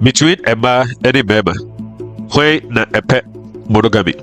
Between Emma and Bema, why na epe monogamy?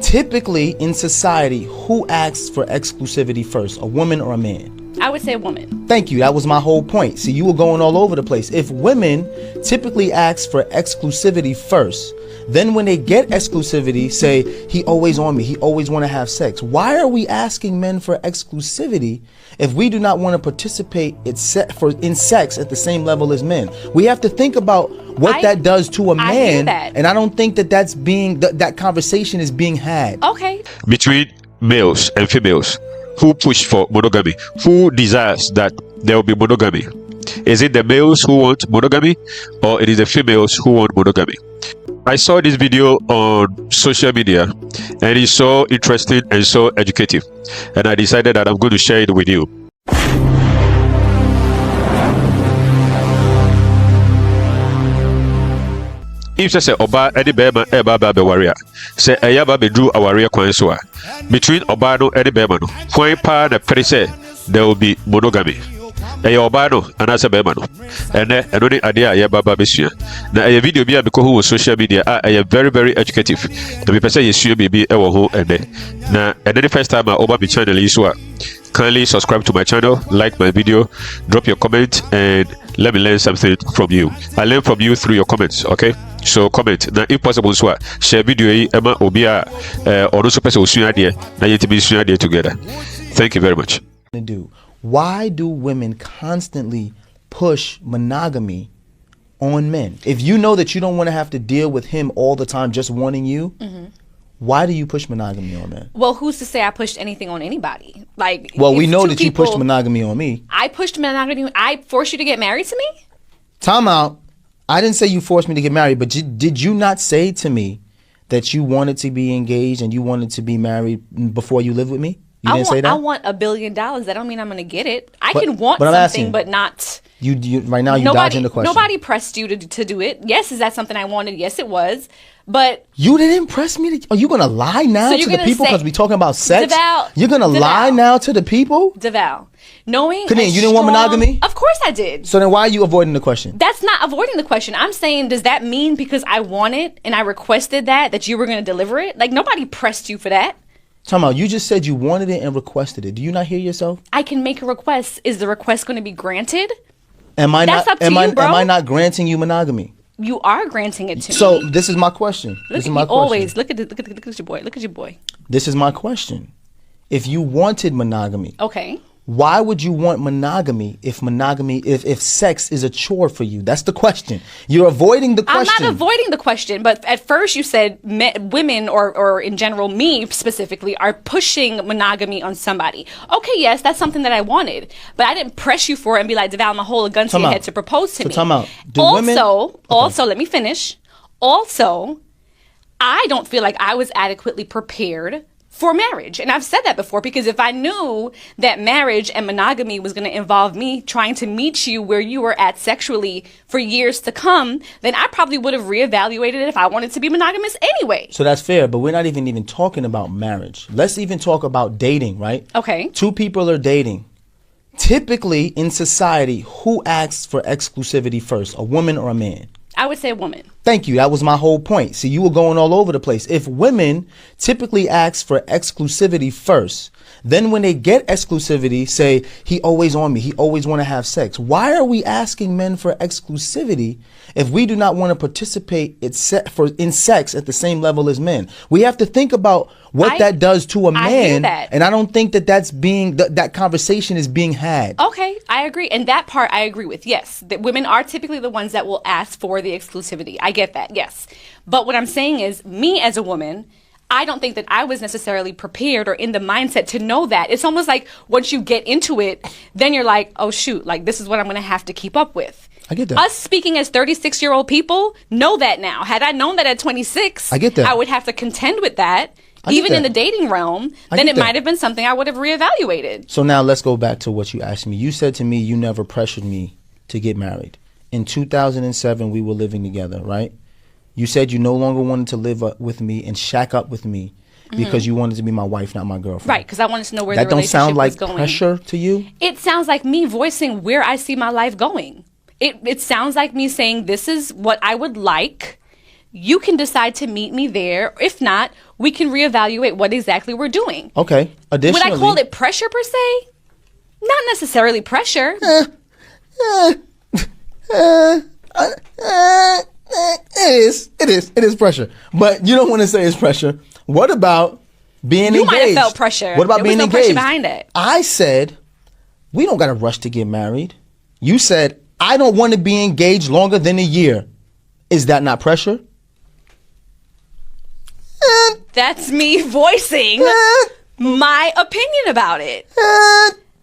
Typically in society, who asks for exclusivity first, a woman or a man? I would say a woman. Thank you. That was my whole point. See, you were going all over the place. If women typically ask for exclusivity first, then when they get exclusivity, say, he always on me, he always want to have sex. Why are we asking men for exclusivity if we do not want to participate in sex at the same level as men? We have to think about what that does to a man. And I don't think that that's being, that conversation is being had. Okay. Between males and females, who push for monogamy? Who desires that there will be monogamy? Is it the males who want monogamy, or it is the females who want monogamy? I saw this video on social media and it's so interesting and so educative, and I decided that I'm going to share it with you. If say oba any bema eba ba be warrior, say ayaba be drew a warrior kwan so between oba no any bema no kwan pa na pere say there will be monogamy. Oba no anasa bema no ene eno ni ade a yeba ba besua na video bi a be ko ho social media a very very educative. The be person yesua bibi e wo ho ene na ene the first time oba be channel yi so kindly subscribe to my channel, like my video, drop your comment, and let me learn something from you. I learn from you through your comments, okay? So comment. Now, if possible, so share video Emma Obia or also person na yetimi together. Thank you very much. Why do women constantly push monogamy on men? If you know that you don't want to have to deal with him all the time just wanting you, why do you push monogamy on men? Well, who's to say I pushed anything on anybody? Like, well, we know that you pushed monogamy on me. I pushed monogamy. I forced you to get married to me? Time out. I didn't say you forced me to get married, but did you not say to me that you wanted to be engaged and you wanted to be married before you lived with me? You didn't say that? I want $1 billion. That don't mean I'm going to get it. I can want something, but not... You right now you're dodging the question. Nobody pressed you to do it. Yes, is that something I wanted? Yes, it was. But you didn't press me. Are you gonna lie now to the people because we talking about sex? DeVal, you're gonna lie now to the people? DeVal, knowing you didn't want monogamy? Of course I did. So then why are you avoiding the question? That's not avoiding the question. I'm saying, does that mean because I want it and I requested that you were gonna deliver it? Like, nobody pressed you for that. Time out. You just said you wanted it and requested it. Do you not hear yourself? I can make a request. Is the request going to be granted? Am I not granting you monogamy? You are granting it to me. So this is my question. This is my question. Always look at your boy. Look at your boy. This is my question. If you wanted monogamy, okay, why would you want monogamy if sex is a chore for you? That's the question. You're avoiding the question. I'm not avoiding the question, but at first you said women or in general me specifically are pushing monogamy on somebody. Okay, yes, that's something that I wanted, but I didn't press you for it and be like, DeVal, I'm gonna hold a gun to your head to propose to me. Time out. Also, let me finish. Also, I don't feel like I was adequately prepared for marriage. And I've said that before, because if I knew that marriage and monogamy was going to involve me trying to meet you where you were at sexually for years to come, then I probably would have reevaluated it if I wanted to be monogamous anyway. So that's fair, but we're not even talking about marriage. Let's even talk about dating, right? Okay. Two people are dating. Typically in society, who asks for exclusivity first, a woman or a man? I would say a woman. Thank you. That was my whole point. See, you were going all over the place. If women typically ask for exclusivity first, then when they get exclusivity, say, he always on me, he always want to have sex. Why are we asking men for exclusivity if we do not want to participate in sex at the same level as men? We have to think about what that does to a man. And I don't think that that's being, that conversation is being had. Okay, I agree. And that part I agree with. Yes, that women are typically the ones that will ask for the exclusivity. I get that, yes. But what I'm saying is, me as a woman, I don't think that I was necessarily prepared or in the mindset to know that. It's almost like once you get into it, then you're like, oh shoot, like this is what I'm going to have to keep up with. I get that. Us speaking as 36-year-old people know that now. Had I known that at 26, I get that. I would have to contend with that. Even in the dating realm, then it might have been something I would have reevaluated. So now let's go back to what you asked me. You said to me, you never pressured me to get married. In 2007, we were living together, right? You said you no longer wanted to live with me and shack up with me because you wanted to be my wife, not my girlfriend. Right, because I wanted to know where the relationship was going. That don't sound like pressure to you? It sounds like me voicing where I see my life going. it sounds like me saying this is what I would like. You can decide to meet me there. If not, we can reevaluate what exactly we're doing. Okay. Additionally, would I call it pressure per se? Not necessarily pressure. It is pressure. But you don't want to say it's pressure. What about being engaged? You might have felt pressure. What about there being was no engaged? pressure behind it. I said, we don't got to rush to get married. You said, I don't want to be engaged longer than a year. Is that not pressure? That's me voicing my opinion about it.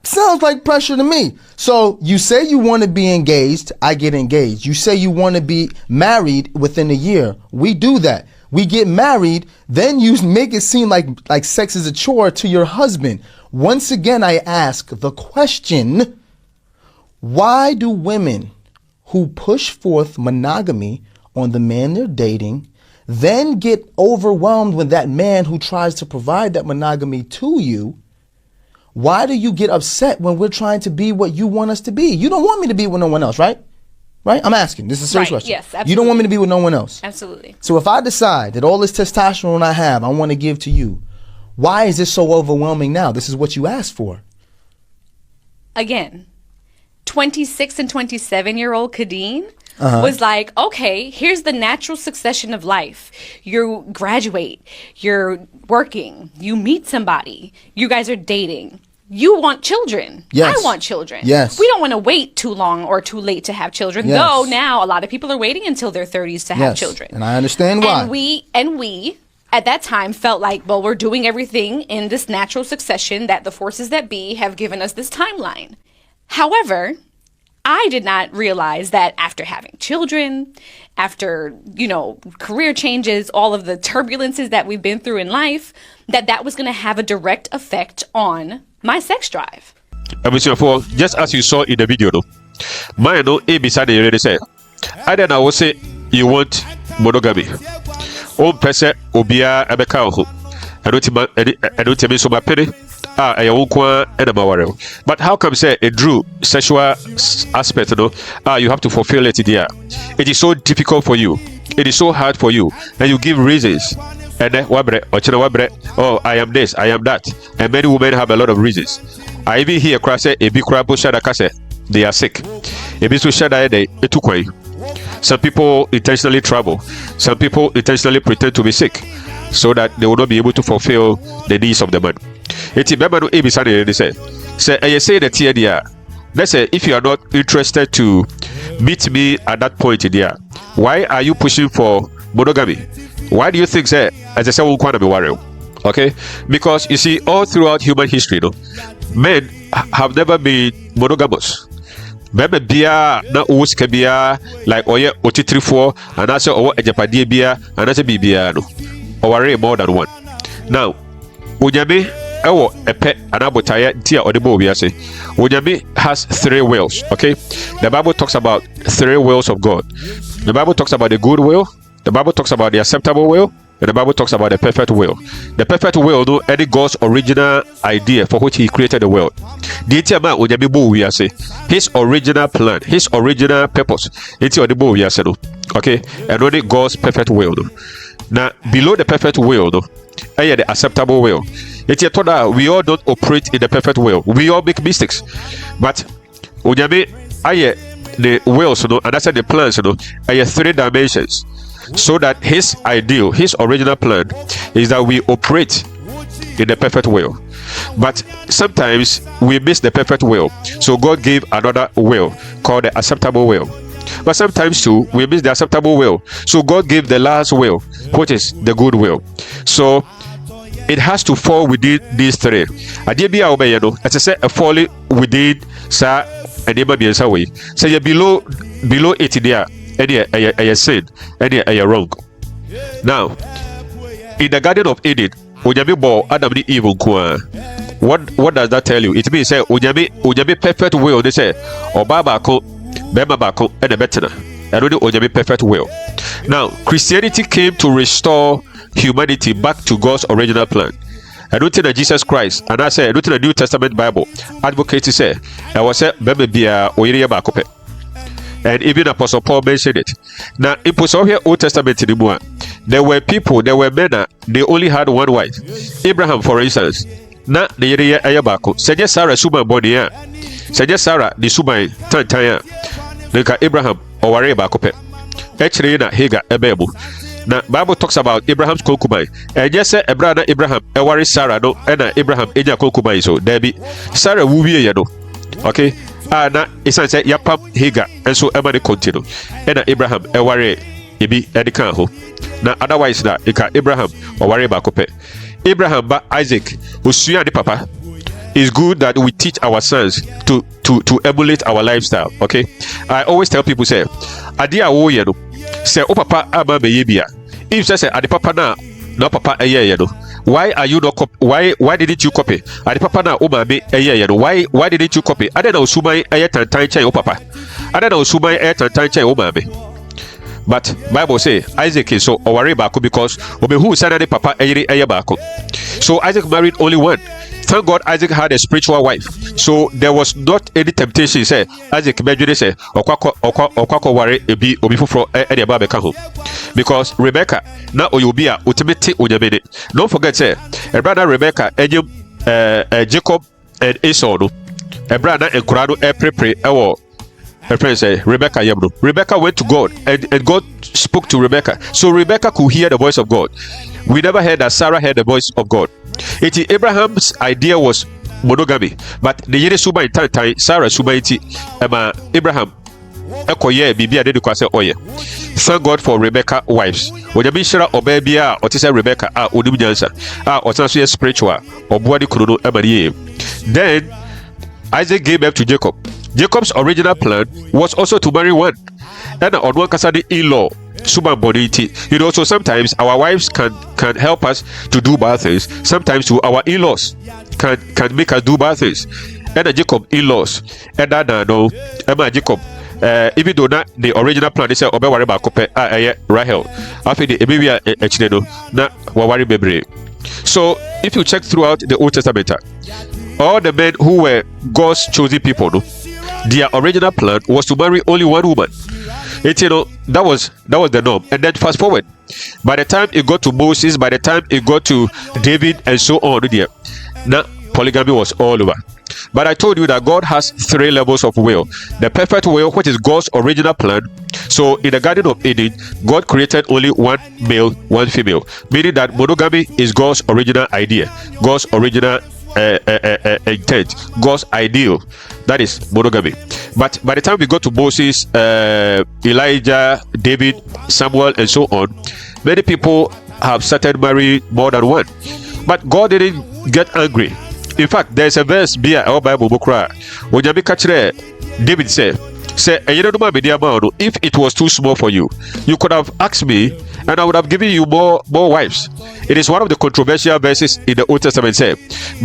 Sounds like pressure to me. So you say you want to be engaged, I get engaged. You say you want to be married within a year. We do that. We get married, then you make it seem like sex is a chore to your husband. Once again, I ask the question, why do women who push forth monogamy on the man they're dating then get overwhelmed when that man who tries to provide that monogamy to you? Why do you get upset when we're trying to be what you want us to be? You don't want me to be with no one else, right? Right? I'm asking. This is a serious question. Yes, absolutely. You don't want me to be with no one else. Absolutely. So if I decide that all this testosterone I have, I want to give to you, why is this so overwhelming now? This is what you asked for. Again, 26 and 27-year-old Kadeen was like, okay, here's the natural succession of life. You graduate, you're working, you meet somebody, you guys are dating. You want children. Yes. I want children. Yes. We don't want to wait too long or too late to have children. Yes. Though now a lot of people are waiting until their 30s to have children. And I understand why. And we at that time felt like, well, we're doing everything in this natural succession that the forces that be have given us this timeline. However, I did not realize that after having children, after, career changes, all of the turbulences that we've been through in life, that was going to have a direct effect on my sex drive. Just as you saw in the video, mine no A beside the already said. I then I will say you want monogamy. One person obia abeka ho. I don't tell me so my penny. But how come say a true sexual aspect, you have to fulfill it there? It is so difficult for you. It is so hard for you, and you give reasons. And then oh, I am this, I am that, and many women have a lot of reasons. I even hear cry say a big crab they are sick. A bit they took away. Some people intentionally travel. Some people intentionally pretend to be sick so that they will not be able to fulfill the needs of the man. It's remember no ABC they say I say that here there. Let's say if you are not interested to meet me at that point there, why are you pushing for monogamy? Why do you think that as I say we'll be worried? Okay? Because you see, all throughout human history, men have never been monogamous. Maybe bia na uska bia like oye otitrifo and I say owo ejapade bia and I say bibia no or worry more than one. Now Unyame ewo epe anabotaya tia odebo we say Unyame has 3 wills. Okay, the Bible talks about 3 wills of God. The Bible talks about the good will, the Bible talks about the acceptable will, and the Bible talks about the perfect will. The perfect will no any God's original idea for which he created the world. The Etiama Unyame bo we say his original plan, his original purpose. It's odebo we say no. Okay, and only God's perfect will no. Now below the perfect will no, the acceptable will. It's a toda we all don't operate in the perfect will. We all make mistakes. But Unyame the wills no, and that's the plans no, 3 dimensions. So that his ideal, his original plan is that we operate in the perfect will. But sometimes we miss the perfect will. So God gave another will called the acceptable will. But sometimes too, we miss the acceptable will. So God gave the last will, which is the good will. So it has to fall within these 3. As I said, falling within sa and way. So you're below it there. A sin, a wrong. Now, in the Garden of Eden, Unyame bo Adam ni evil kwa. What does that tell you? It means say Unyame perfect will. They say Obaba ko, Bema bako, and a better. And only Unyame perfect will. Now, Christianity came to restore humanity back to God's original plan. I don't think that Jesus Christ, and I say I don't think the New Testament Bible advocates say I was say Bema bia oyiri bakope. And even Apostle Paul mentioned it. Now, in the Old Testament anymore, there were men that they only had one wife. Abraham, for instance, na the yere ayabako. Senye Sarah suman bonia. Senye Sarah the suman tantanya. Nka Abraham oware bako pe. Actually na Hagar ebebu. Now, Bible talks about Abraham's concubine. And yes, Abraham, ewari Sarah no, and Abraham enya concubine so Debbie Sarah wuwie ye no. Okay? Na isan say yapam Hagar and so emani continue. And Abraham ewari ebi edikan ho. Now otherwise na ika Abraham oware bakope. Abraham ba Isaac usua de papa. It's good that we teach our sons to emulate our lifestyle. Okay? I always tell people say adia wo ye no. Say o papa ama be yebia. If say ade papa na papa eye no. Why are you not why didn't you copy? Ade papa na o ma be eye no. Why didn't you copy? Ade na osuman eye tantan chai o papa. Ade na osuman eye tantan chai o ma be. But Bible say Isaac is so worry back because who said the papa eye back. So Isaac married only one. Thank God Isaac had a spiritual wife. So there was not any temptation. Say Isaac measure say okwako worry ebi obi fufro e ba be ka ho. Because Rebecca na oyobia ultimate onyamene. Don't forget say a brother Rebecca Jacob and Esau no. A brother enkurado prepare ewo her friend say Rebecca yebno. Rebecca went to God and God spoke to Rebecca. So Rebecca could hear the voice of God. We never heard that Sarah heard the voice of God. Abraham's idea was monogamy, but the yere suba in time Sarah suba iti Abraham ekoye bibia de kwase oye. Thank God for Rebecca wives. Onyame shira obabia otise Rebecca onim nyansa otanso ye spiritual oboa de kuno emariye. Then Isaac gave birth to Jacob. Jacob's original plan was also to marry one. And on one kasadi in-law suba boniti. You know, so sometimes our wives can help us to do bad things. Sometimes to our in-laws can make us do bad things. And Jacob in-laws. And no Emma Jacob even though not the original plan, they say obe worry about kope Rahel. After the ebibia echineno na wawari bebre. So if you check throughout the Old Testament, all the men who were God's chosen people, no, their original plan was to marry only one woman. You know, that was the norm. And then fast forward, by the time it got to Moses, by the time it got to David, and so on, now polygamy was all over. But I told you that God has 3 levels of will. The perfect will, which is God's original plan. So in the Garden of Eden, God created only one male, one female, meaning that monogamy is God's original idea, God's original intent, God's ideal. That is monogamy. But by the time we go to Moses, Elijah, David, Samuel, and so on, many people have started marrying more than one. But God didn't get angry. In fact, there's a verse in our Bible book where David said, if it was too small for you, you could have asked me and I would have given you more wives. It is one of the controversial verses in the Old Testament. Say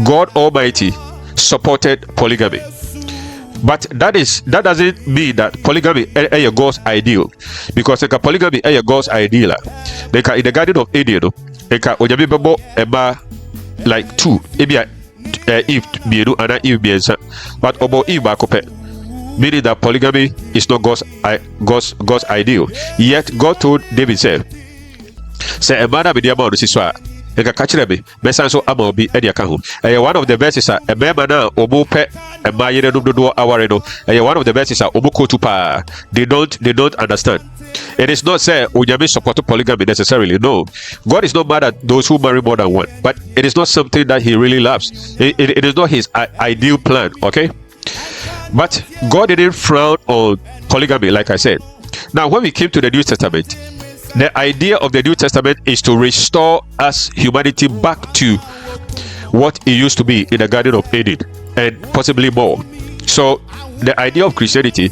God Almighty supported polygamy. But that doesn't mean that polygamy is God's ideal, because polygamy is God's ideal. In the Garden of Eden, like 2, Eve mienu and Eve miensa, but obo Eve bakope, meaning that polygamy is not God's ideal. Yet God told David say a man be the amount of siswa. One of the verses are a man obo pe a mayere do awareno. One of the verses are obo kotupa. They don't understand. It is not say Onyame support polygamy necessarily. No, God is not mad at those who marry more than one, but it is not something that He really loves. It is not His ideal plan. Okay, but God didn't frown on polygamy, like I said. Now, when we came to the New Testament, the idea of the New Testament is to restore us humanity back to what it used to be in the Garden of Eden, and possibly more. So the idea of Christianity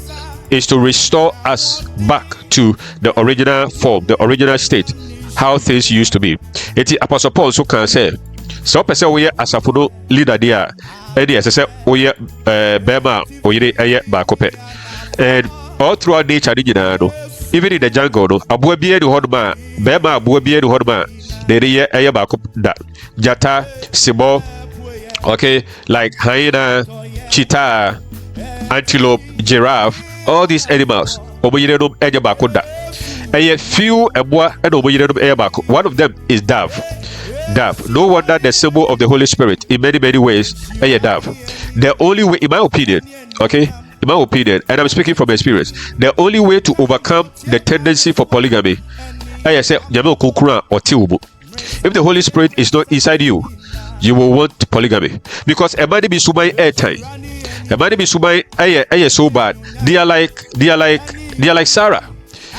is to restore us back to the original form, the original state, how things used to be. It is Apostle Paul so can say, so person we asafuno leader there, and yes, say we bema oyire eye bakope, and all throughout nature, even in the jungle, no, abuwa biye ni hodma, bema abuwa biye ni hodma, the eye bakop da, jata, sibo, okay, like hyena, cheetah, antelope, giraffe. All these animals, omoyerenom enye baako da. Eye few eboa and omoyerenom enye baako. One of them is dove. Dove. No wonder the symbol of the Holy Spirit in many ways eye dove. The only way, in my opinion, okay, in my opinion, and I'm speaking from experience, the only way to overcome the tendency for polygamy, I say, if the Holy Spirit is not inside you, you will want polygamy. Because a man be sumai airtime. A man be sumai aye so bad. They are like Sarah.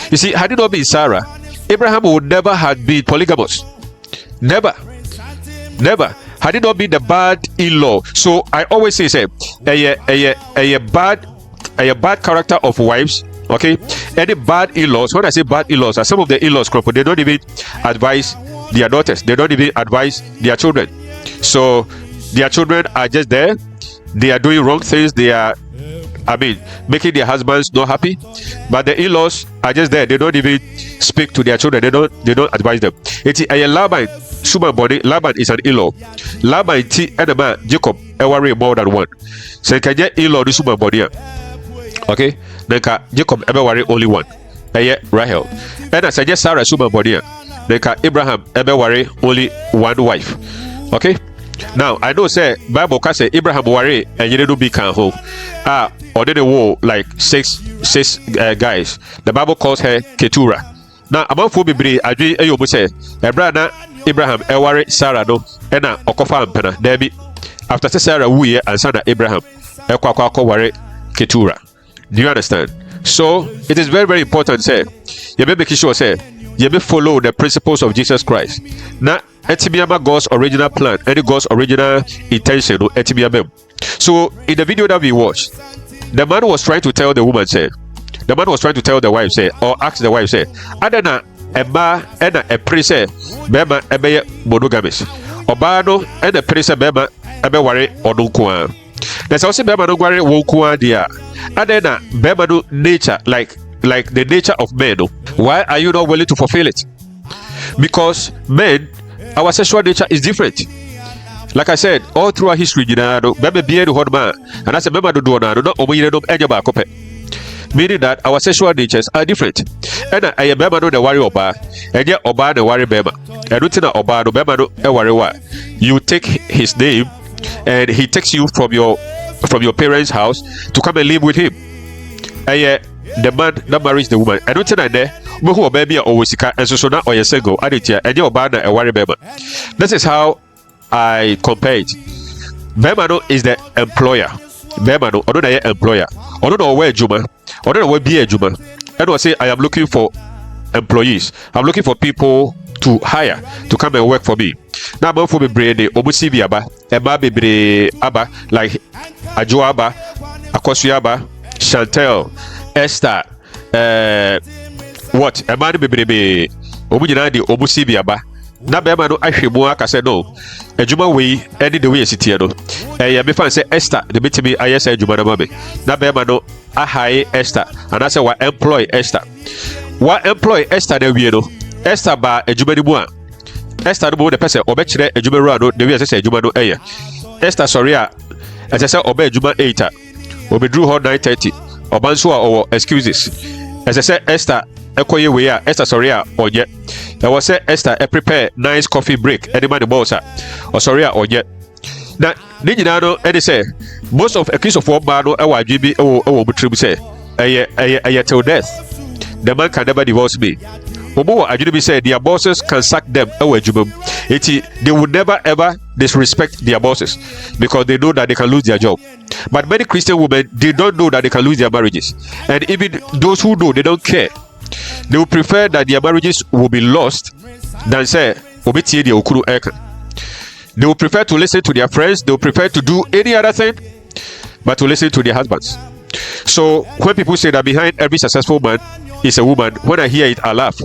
You see, had it not been Sarah, Abraham would never have been polygamous. Never. Had it not been the bad in-law. So I always say a bad character of wives. Okay, any bad in-laws. When I say bad in-laws, some of the in-laws, they don't even advise their daughters. They don't even advise their children. So their children are just there. They are doing wrong things. They are, making their husbands not happy. But the in-laws are just there. They don't even speak to their children. They don't advise them. It's a Laban. Suman body. Laban is an in-law. Laban T and a man Jacob. I worry more than one. So you can get in-law the Suman body. Okay, then Jacob ever worry only one. Rahel. And I suggest Sarah Suman body. Then Abraham ever worry only one wife. Okay. Now I know say Bible can say Abraham worry and you didn't be can home. Or did the war like six guys. The Bible calls her Keturah. Now among four be agree ayobu say Abraham worry Sarah no and okofa ampena Debbie after Sarah wuye and son Abraham ekwa worry Keturah. Do you understand? So it is very important say you be making sure say you be follow the principles of Jesus Christ. Now etimiama God's original plan and God's original intention no etimiama. So in the video that we watched, the man was trying to tell the woman say, the man was trying to tell the wife say, or ask the wife say, adana eba ena a priest bema ebe monogamous. Oba no ena priest bema ebe ware odunkuan. There's also bema no ware wonkuan dia. Adana bema no nature like the nature of men. No? Why are you not willing to fulfill it? Because men, our sexual nature is different. Like I said, all throughout history, and I said, meaning that our sexual natures are different. And I am the warrior oba, and yet oba the warrior bema. And Rutina oba no bema no warrior. You take his name, and he takes you from your parents' house to come and live with him. And yet the man that marries the woman. I don't think that there, who baby are always and so now or single. I did and your banner a warrior bema. This is how I compare it. Bemano is the employer. Bemano, I don't know employer. I don't know where Juma. I don't know where be a Juma. And I say I am looking for employees. I'm looking for people to hire to come and work for me. Now I'm for me brain the Obusibi Aba, Eba Bebre Aba, like Ajo Aba, Akosu Aba, Chantel, Esther, what? Emani Bebre Obujina the Obusibi Aba. Na bema no ahwemu aka say no adwuma wei any the way sitie no me fan say Esther the betimi ayesa adwuma na mabe na bema no ahai Esther and I say wa employ Esther na wie no Esther ba adwuma ni mu a Esther no the person obekire adwuma ru no the way say adwuma no Esther sorry a say obe adwuma 8 obedru ho 9:30 obanso a owo excuses say Esther ekoye we a Esther sorry a onye I was say Esther prepare nice coffee break any man the boss or sorry or yet now no any say most of a case of one man or GB or tribu say a till death the man can never divorce me. Obo Ajubi said their bosses can sack them away. They would never ever disrespect their bosses because they know that they can lose their job. But many Christian women, they don't know that they can lose their marriages, and even those who know, they don't care. They will prefer that their marriages will be lost than say obetie the okuru eka. They will prefer to listen to their friends. They will prefer to do any other thing but to listen to their husbands. So when people say that behind every successful man is a woman, when I hear it I laugh.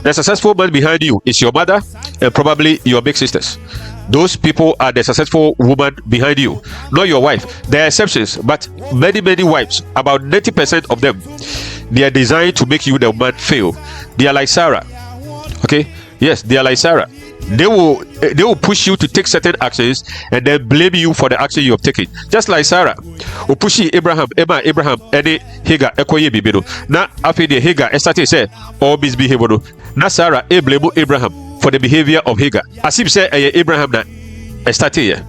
The successful man behind you is your mother and probably your big sisters. Those people are the successful woman behind you, not your wife. There are exceptions, but many wives, about 90% of them, they are designed to make you the man fail. They are like Sarah. Okay? Yes, they are like Sarah. They will they will push you to take certain actions and then blame you for the action you have taken. Just like Sarah, who pushed Abraham, any Hagar, Ekoye Bibino. Now, after the Hagar, started say, all misbehave. Now, Sarah, blame Abraham for the behavior of Hagar. As if say, Abraham, na started here.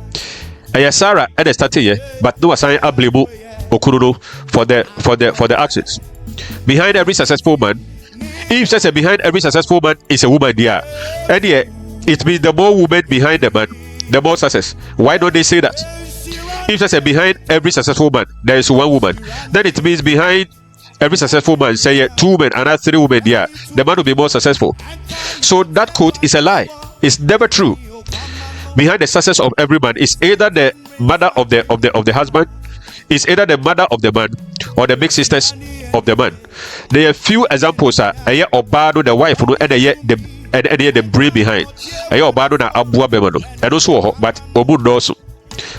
Sarah, and started here, but no assign a blame Okuruno for the actions. Behind every successful man, if says behind every successful man is a woman there, and yeah, it means the more women behind the man, the more success. Why don't they say that? If says behind every successful man there is one woman, then it means behind every successful man, say 2 men and 3 women there, the man will be more successful. So that quote is a lie. It's never true. Behind the success of every man is either the mother of the husband, is either the mother of the man or the big sisters of the man. There are few examples. Obado the wife, and the brain behind. Obado na abua bemano, and also but obu noso.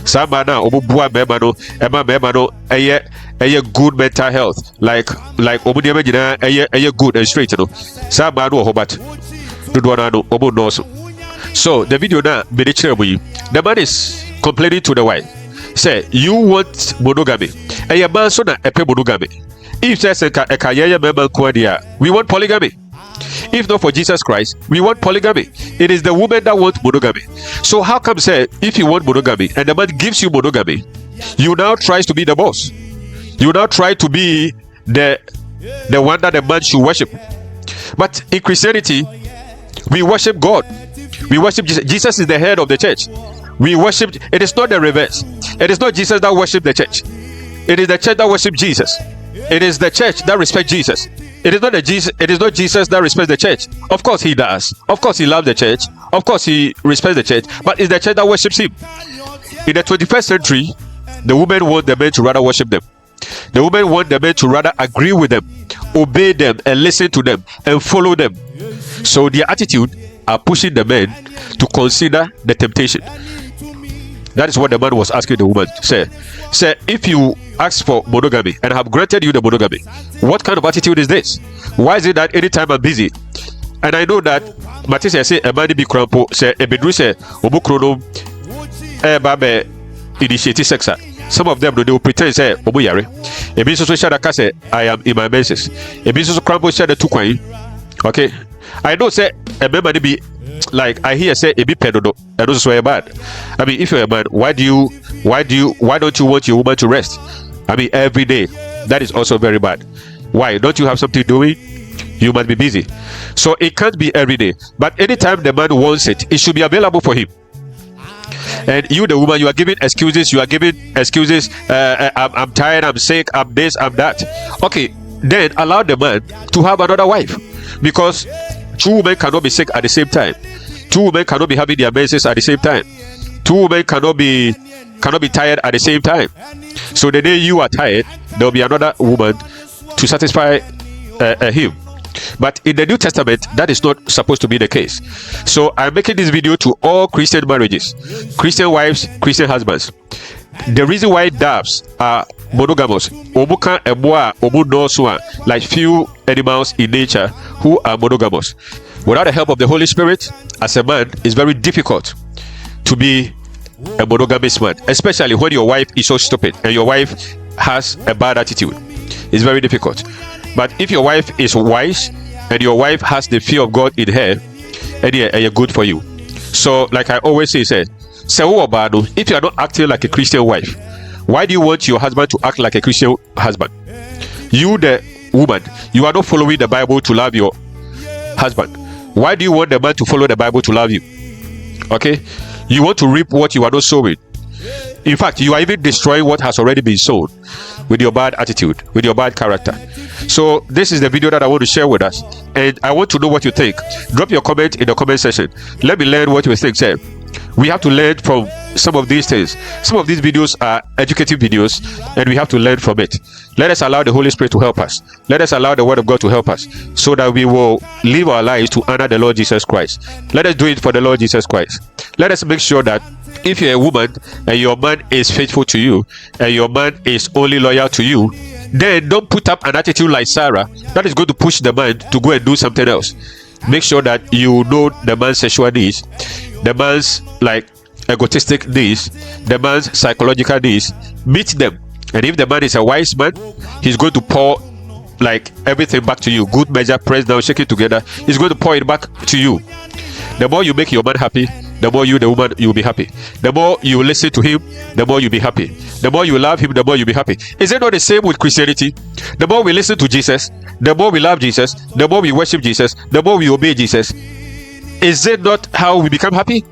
Samana obu bua bemano, Emma bemano. A good mental health, like obu diamajina. A good and straight. No, Samano hobat. Duduanano obu noso. So the video now, the man is complaining to the wife. Say you want monogamy, and your man so na epe monogamy. If says we want polygamy. If not for Jesus Christ, we want polygamy. It is the woman that wants monogamy. So how come say if you want monogamy and the man gives you monogamy, you now tries to be the boss? You now try to be the one that the man should worship. But in Christianity, we worship God. We worship Jesus. Jesus is the head of the church. We worship. It is not the reverse. It is not Jesus that worship the church. It is the church that worship Jesus. It is the church that respect Jesus. It is not the Jesus. It is not Jesus that respects the church. Of course he does. Of course he loves the church. Of course he respects the church. But it's the church that worships him. In the 21st century, the women want the men to rather worship them. The women want the men to rather agree with them, obey them, and listen to them, and follow them. So their attitude are pushing the men to consider the temptation. That is what the man was asking the woman. Say, if you ask for monogamy and have granted you the monogamy, what kind of attitude is this? Why is it that anytime I'm busy, and I know that Matisse say a man be crampo, say a bedru say obukrono babe initiative sex. Some of them they will pretend say obuyare. A business social say I am in my menses. A business crampo share the two coin. Okay, I know say a member be like I hear say a bit pedodo and also swear bad. I mean, if you're a man, why don't you want your woman to rest? I mean, every day. That is also very bad. Why? Don't you have something doing? You must be busy. So it can't be every day. But anytime the man wants it, it should be available for him. And you, the woman, you are giving excuses. I'm tired, I'm sick, I'm this, I'm that. Okay, then allow the man to have another wife. Because 2 women cannot be sick at the same time. 2 women cannot be having their menses at the same time. 2 women cannot be tired at the same time. So the day you are tired, there will be another woman to satisfy him. But in the New Testament, that is not supposed to be the case. So I'm making this video to all Christian marriages, Christian wives, Christian husbands. The reason why dabs are monogamous, like few animals in nature who are monogamous. Without the help of the Holy Spirit, as a man, it's very difficult to be a monogamous man, especially when your wife is so stupid and your wife has a bad attitude. It's very difficult. But if your wife is wise and your wife has the fear of God in her, and you're good for you. So, like I always say, if you are not acting like a Christian wife, why do you want your husband to act like a Christian husband? You, the woman, you are not following the Bible to love your husband. Why do you want the man to follow the Bible to love you? Okay, you want to reap what you are not sowing. In fact, you are even destroying what has already been sown with your bad attitude, with your bad character. So this is the video that I want to share with us, and I want to know what you think. Drop your comment in the comment section. Let me learn what you think. Say, we have to learn from some of these things. Some of these videos are educative videos, and we have to learn from it. Let us allow the Holy Spirit to help us. Let us allow the Word of God to help us, so that we will live our lives to honor the Lord Jesus Christ. Let us do it for the Lord Jesus Christ. Let us make sure that if you're a woman and your man is faithful to you and your man is only loyal to you, then don't put up an attitude like Sarah that is going to push the man to go and do something else. Make sure that you know the man's sexual needs, the man's like egotistic needs, the man's psychological needs, meet them. And if the man is a wise man, he's going to pour like everything back to you. Good measure, press down, shake it together. He's going to pour it back to you. The more you make your man happy, the more you, the woman, you'll be happy. The more you listen to him, the more you'll be happy. The more you love him, the more you'll be happy. Is it not the same with Christianity? The more we listen to Jesus, the more we love Jesus, the more we worship Jesus, the more we obey Jesus. Is it not how we become happy?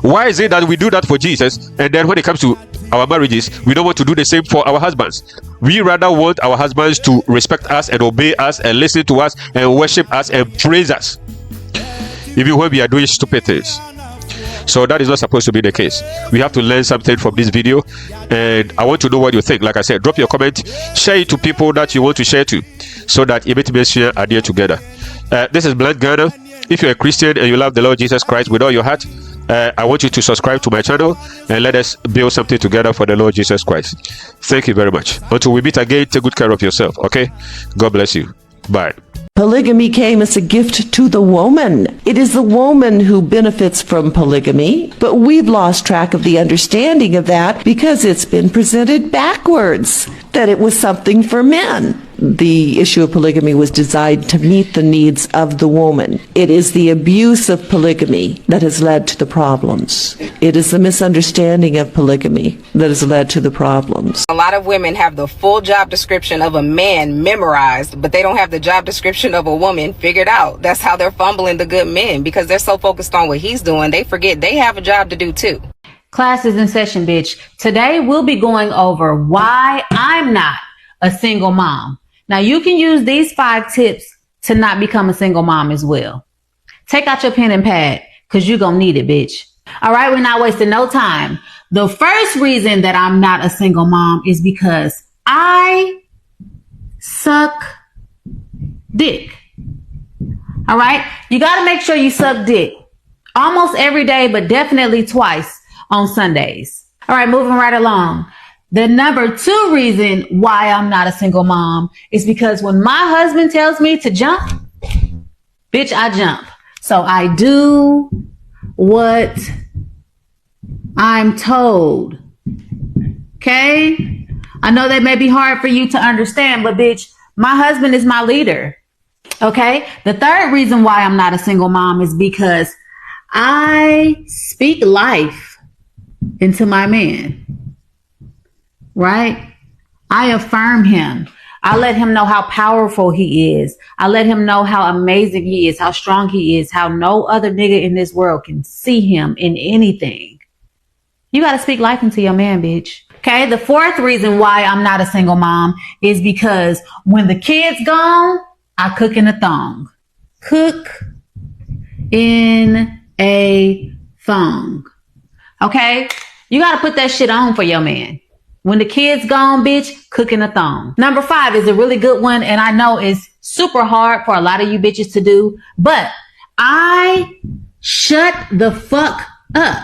Why is it that we do that for Jesus, and then when it comes to our marriages, we don't want to do the same for our husbands? We rather want our husbands to respect us and obey us and listen to us and worship us and praise us, even when we are doing stupid things. So that is not supposed to be the case. We have to learn something from this video, and I want to know what you think. Like I said, drop your comment, share it to people that you want to share to, so that it may share idea together. This is BluntGhana. If you're a Christian and you love the Lord Jesus Christ with all your heart, I want you to subscribe to my channel and let us build something together for the Lord Jesus Christ. Thank you very much. Until we meet again, take good care of yourself, okay? God bless you. Bye. Polygamy came as a gift to the woman. It is the woman who benefits from polygamy, but we've lost track of the understanding of that because it's been presented backwards, that it was something for men. The issue of polygamy was designed to meet the needs of the woman. It is the abuse of polygamy that has led to the problems. It is the misunderstanding of polygamy that has led to the problems. A lot of women have the full job description of a man memorized, but they don't have the job description of a woman figured out. That's how they're fumbling the good men, because they're so focused on what he's doing, they forget they have a job to do too. Class is in session, bitch. Today we'll be going over why I'm not a single mom. Now you can use these 5 tips to not become a single mom as well. Take out your pen and pad, because you're going to need it, bitch. All right, we're not wasting no time. The first reason that I'm not a single mom is because I suck dick. All right, you got to make sure you suck dick almost every day, but definitely twice on Sundays. All right, moving right along. The number 2 reason why I'm not a single mom is because when my husband tells me to jump, bitch, I jump. So I do what I'm told. Okay? I know that may be hard for you to understand, but bitch, my husband is my leader. Okay? The third reason why I'm not a single mom is because I speak life into my man. Right? I affirm him. I let him know how powerful he is. I let him know how amazing he is, how strong he is, how no other nigga in this world can see him in anything. You got to speak life into your man, bitch. Okay. The 4th reason why I'm not a single mom is because when the kid's gone, I cook in a thong. Cook in a thong. Okay. You got to put that shit on for your man. When the kid's gone, bitch, cooking a thong. Number 5 is a really good one, and I know it's super hard for a lot of you bitches to do, but I shut the fuck up.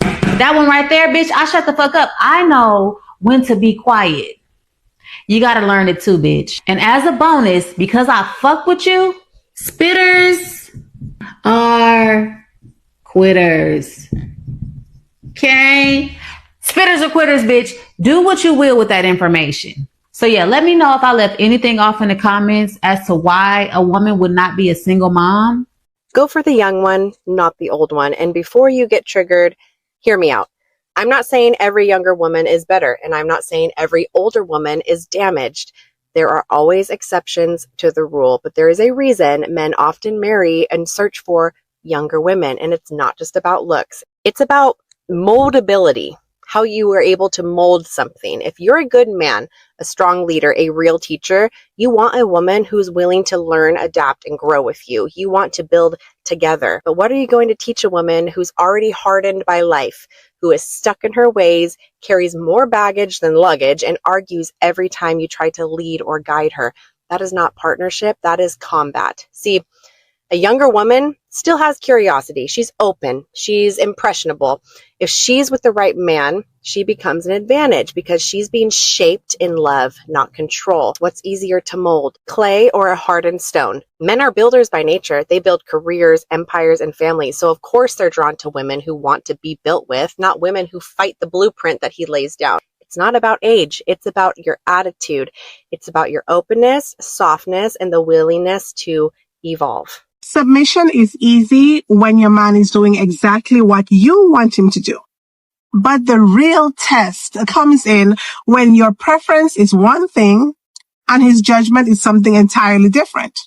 That one right there, bitch, I shut the fuck up. I know when to be quiet. You gotta learn it too, bitch. And as a bonus, because I fuck with you, spitters are quitters. Okay? Spitters or quitters, bitch. Do what you will with that information. So yeah, let me know if I left anything off in the comments as to why a woman would not be a single mom. Go for the young one, not the old one. And before you get triggered, hear me out. I'm not saying every younger woman is better, and I'm not saying every older woman is damaged. There are always exceptions to the rule, but there is a reason men often marry and search for younger women. And it's not just about looks. It's about moldability. How you were able to mold something. If you're a good man, a strong leader, a real teacher, you want a woman who's willing to learn, adapt, and grow with you. You want to build together. But what are you going to teach a woman who's already hardened by life, who is stuck in her ways, carries more baggage than luggage, and argues every time you try to lead or guide her? That is not partnership. That is combat. See, A younger woman still has curiosity. She's open. She's impressionable. If she's with the right man, she becomes an advantage because she's being shaped in love, not control. What's easier to mold, clay or a hardened stone? Men are builders by nature. They build careers, empires, and families. So of course they're drawn to women who want to be built with, not women who fight the blueprint that he lays down. It's not about age. It's about your attitude. It's about your openness, softness, and the willingness to evolve. Submission is easy when your man is doing exactly what you want him to do. But the real test comes in when your preference is one thing and his judgment is something entirely different.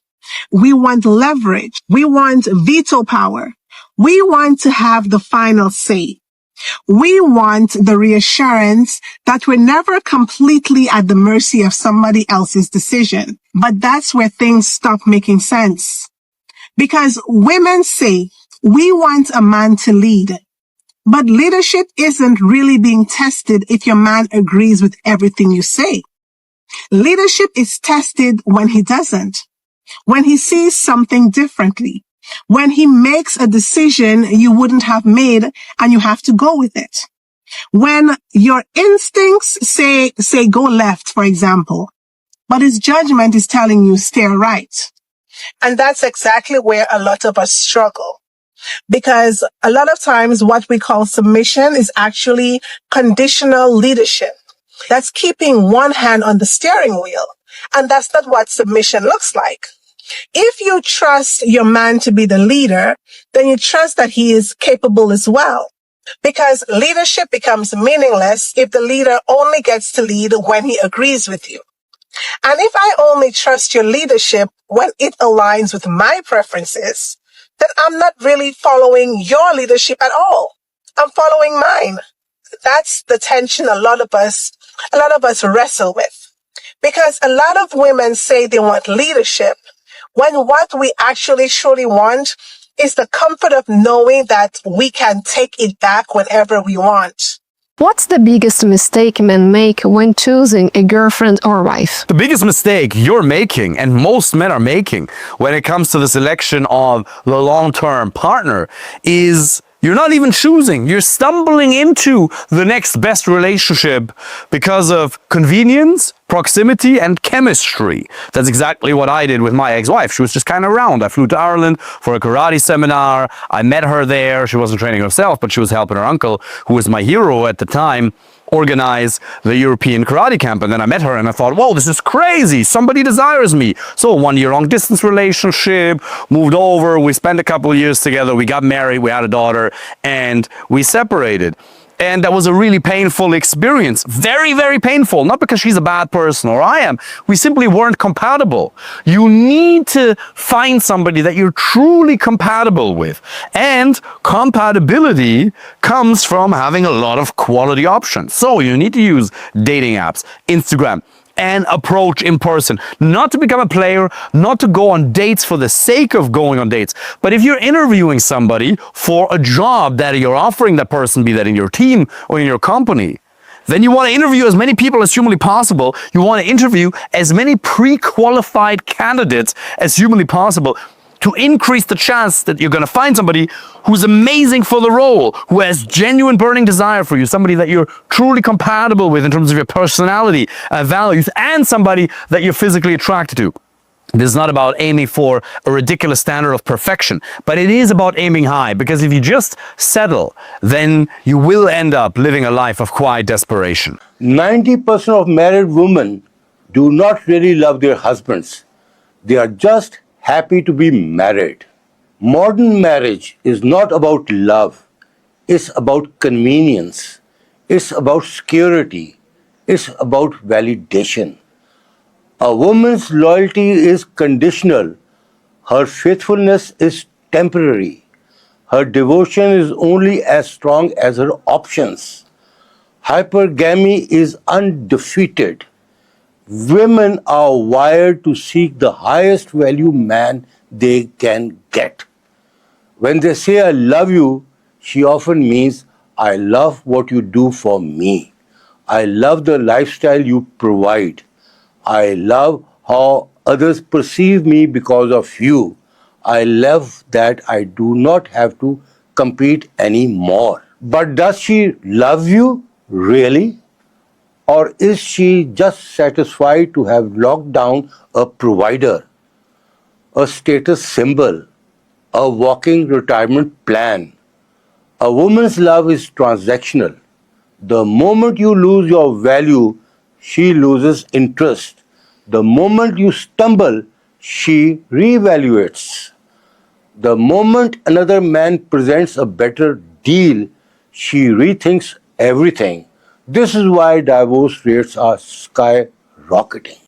We want leverage. We want veto power. We want to have the final say. We want the reassurance that we're never completely at the mercy of somebody else's decision. But that's where things stop making sense. Because women say, we want a man to lead. But leadership isn't really being tested if your man agrees with everything you say. Leadership is tested when he doesn't, when he sees something differently, when he makes a decision you wouldn't have made and you have to go with it. When your instincts say go left, for example, but his judgment is telling you stay right. And that's exactly where a lot of us struggle. Because a lot of times what we call submission is actually conditional leadership. That's keeping one hand on the steering wheel. And that's not what submission looks like. If you trust your man to be the leader, then you trust that he is capable as well. Because leadership becomes meaningless if the leader only gets to lead when he agrees with you. And if I only trust your leadership when it aligns with my preferences, then I'm not really following your leadership at all. I'm following mine. That's the tension a lot of us wrestle with. Because a lot of women say they want leadership, when what we actually truly want is the comfort of knowing that we can take it back whenever we want. What's the biggest mistake men make when choosing a girlfriend or wife? The biggest mistake you're making, and most men are making, when it comes to the selection of the long-term partner, is you're not even choosing. You're stumbling into the next best relationship because of convenience, proximity, and chemistry. That's exactly what I did with my ex-wife. She was just kind of around. I flew to Ireland for a karate seminar. I met her there. She wasn't training herself, but she was helping her uncle, who was my hero at the time, organize the European karate camp. And then I met her and I thought, whoa, this is crazy. Somebody desires me. So 1 year long distance relationship, moved over. We spent a couple of years together. We got married. We had a daughter and we separated. And that was a really painful experience. Very, very painful. Not because she's a bad person or I am. We simply weren't compatible. You need to find somebody that you're truly compatible with. And compatibility comes from having a lot of quality options. So you need to use dating apps, Instagram, and approach in person. Not to become a player, not to go on dates for the sake of going on dates. But if you're interviewing somebody for a job that you're offering that person, be that in your team or in your company, then you want to interview as many people as humanly possible. You want to interview as many pre-qualified candidates as humanly possible to increase the chance that you're going to find somebody who's amazing for the role, who has genuine burning desire for you, somebody that you're truly compatible with in terms of your personality, values, and somebody that you're physically attracted to. This is not about aiming for a ridiculous standard of perfection, but it is about aiming high, because if you just settle, then you will end up living a life of quiet desperation. 90% of married women do not really love their husbands. They are just happy to be married. Modern marriage is not about love. It's about convenience. It's about security. It's about validation. A woman's loyalty is conditional. Her faithfulness is temporary. Her devotion is only as strong as her options. Hypergamy is undefeated. Women are wired to seek the highest value man they can get. When they say I love you, she often means I love what you do for me. I love the lifestyle you provide. I love how others perceive me because of you. I love that I do not have to compete anymore. But does she love you really? Or is she just satisfied to have locked down a provider, a status symbol, a walking retirement plan? A woman's love is transactional. The moment you lose your value, she loses interest. The moment you stumble, she reevaluates. The moment another man presents a better deal, she rethinks everything. This is why divorce rates are skyrocketing.